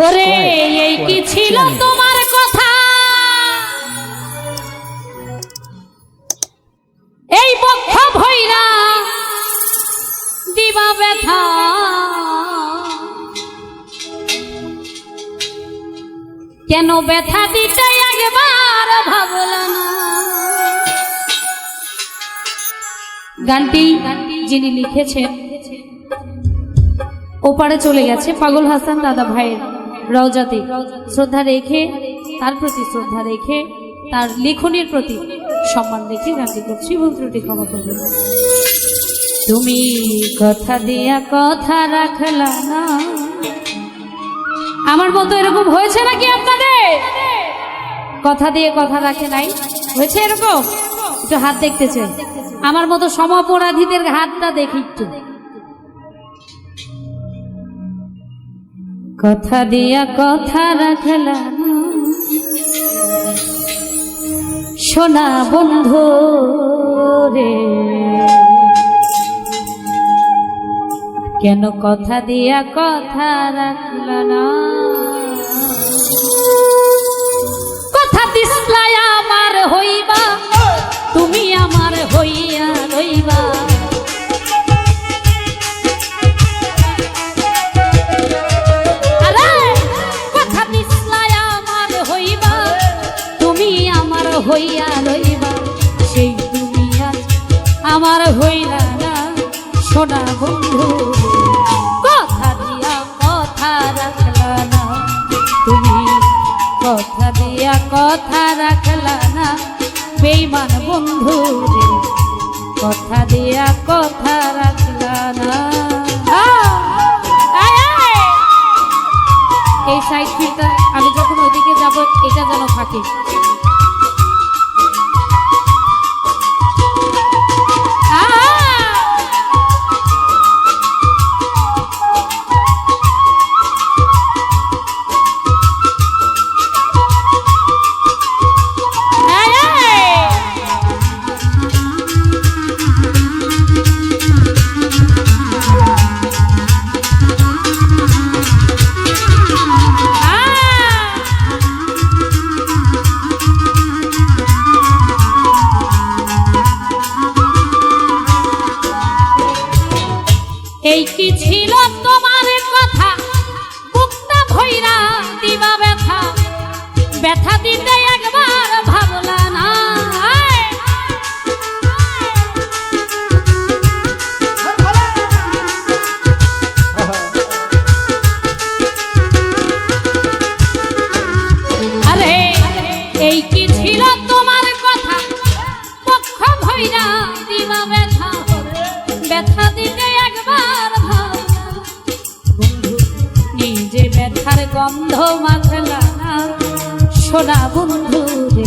ওরে এই কি ছিল তোমার কথা, এই বক্ষ ভৈরা দিবা ব্যথা, কেন ব্যথা দিতে একবার ভাবলা না। গানটি যিনি লিখেছেন ওপারে চলে গেছে পাগল হাসান দাদা ভাইয়ের রওজাতে শ্রদ্ধা রেখে, তার প্রতি শ্রদ্ধা রেখে, তার লেখনের প্রতি সম্মান রেখে গানটি করছি, ভুল ত্রুটি ক্ষমা করবেন। তুমি কথা দিয়া কথা রাখলা না। আমার মতো এরকম হয়েছে নাকি আপনাদের? কথা দিয়ে কথা রাখে নাই, হয়েছে এরকম? একটু হাত দেখতেছে আমার মতো সমঅপরাধীদের হাতটা দেখি একটু। কথা দিয়া কথা রাখলা না সোনা বন্ধু রে, কেন কথা দিয়া কথা রাখলা না। কথা দিসলাই আমার হইবা, তুমি আমার হইয়া রইবা। আরে কথা দিসলাই আমার হইবা, তুমি আমার হইয়া রইবা। সেই তুমি আজ আমার হইলা না সোনা বন্ধু, কথা দিয়া কথা রাখলা না। তুমি কথা দিয়া কথা রাখলা না বেঈমান বন্ধু রে, কথা দিয়া কথা রাখলা না। এই সাইড ফিল্ডটা আমি যখন ওইদিকে যাব এটা যেন থাকে। এই কি ছিল তোমার কথা, বুকটা ভৈরা দিবা ব্যথা, ব্যথা দিতে একবার ভাবলা না। আরে এই কি ছিল তোমার কথা, বক্ষ ভৈরা দিবা ব্যথা, ব্যথা দিতে একবার ভাবলা। বন্ধু নিজে ব্যথার গন্ধ মাখলা না সোনা বন্ধু রে,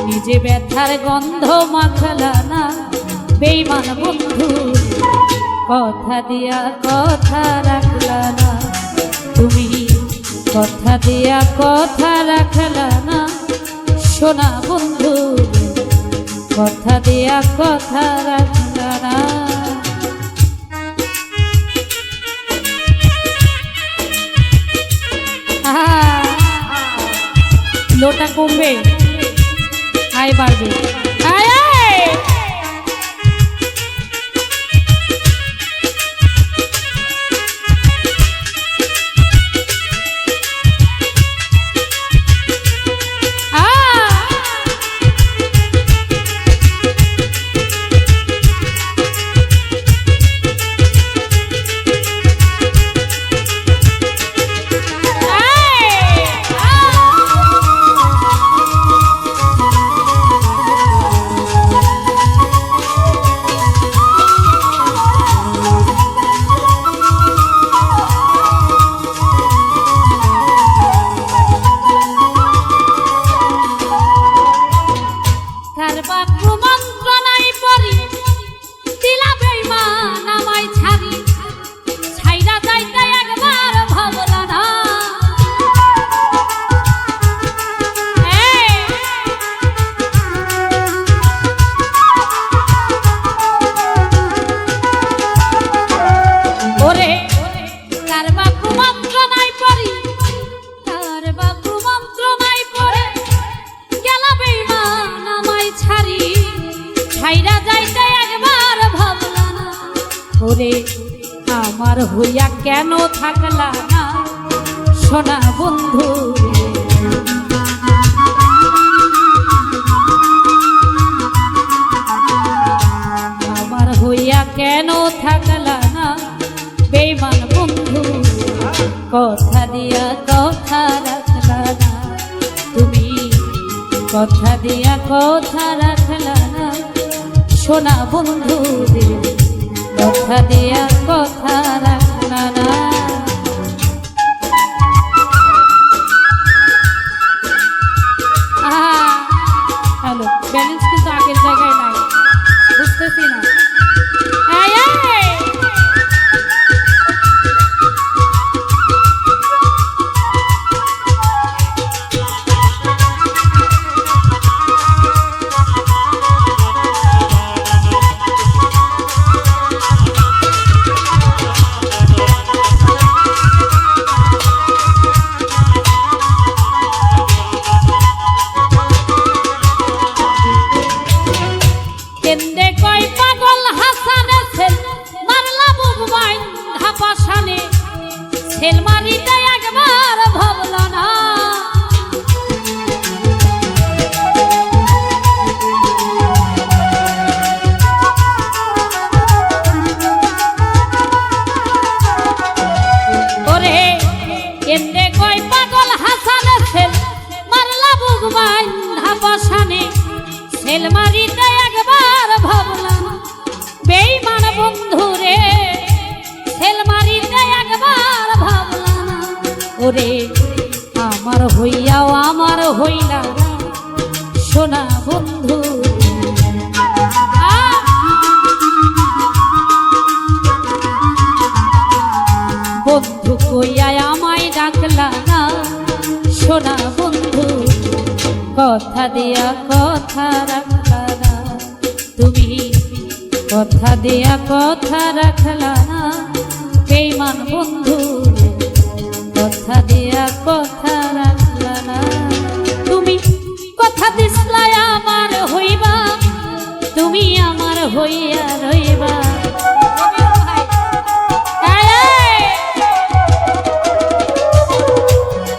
নিজে ব্যথার গন্ধ মাখলা না বেঈমান বন্ধু। কথা দিয়া কথা রাখলা না, তুমি কথা দিয়া কথা রাখলা না সোনা বন্ধু, কথা দিয়া কথা রাখলা না। লোটা কমবে, আয় বাড়বে। আয় আয় আমার হইয়া কেন থাকলা না সোনা বন্ধু আমার হইয়া কেন থাকলা না বেঈমান বন্ধু কথা দিয়া কথা রাখলা না তুমি কথা দিয়া কথা রাখলা না সোনা বন্ধু কথা দিয়া কথা রাখলা না হ্যালো ব্যালেন্স কিন্তু আগের জায়গায় নাই বুঝতেছি না কেন্দে কই পাগল হাসানে ছেল মারলা বুকবাই ধাপাসানে ছেল মারিতে একবার ভাবল না ওরে কেন্দে কই পাগল হাসানে ছেল মারলা বুকবাই ধাপাসানে ছেল মারিতে একবার ভাবলাম বেঈমান বন্ধু রে ছেল মারিতে একবার ভাবলাম ওরে আমার হইয়াও আমার হইলা সোনা বন্ধু বন্ধু কইয়া আমায় ডাকলা না সোনা বন্ধু কথা দিয়া কথা রাখলা না তুমি কথা দিয়া কথা রাখলা না বেঈমান বন্ধু কথা দিয়া কথা রাখলা না তুমি কথা দিসলা আমার হইবা তুমি আমার হইয়া রইবা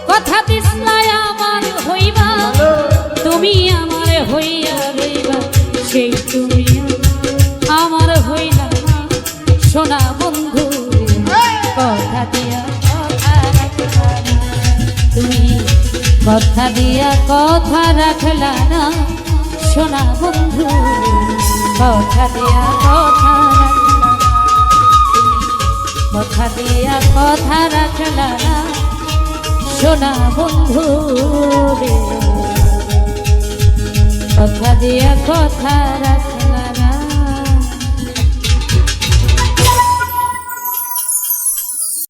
কথা দিসলা আমার হইবা তুমি আমার হইয়া রইবা সেই তুমি আমার হইলা সোনা বন্ধু কথা দিয়া কথা রাখলা না তুমি কথা দিয়া কথা রাখলা না সোনা বন্ধু কথা দিয়া কথা রাখলা কথা দিয়া কথা রাখলা না সোনা বন্ধু রে কথা দিয়া কথা রাখ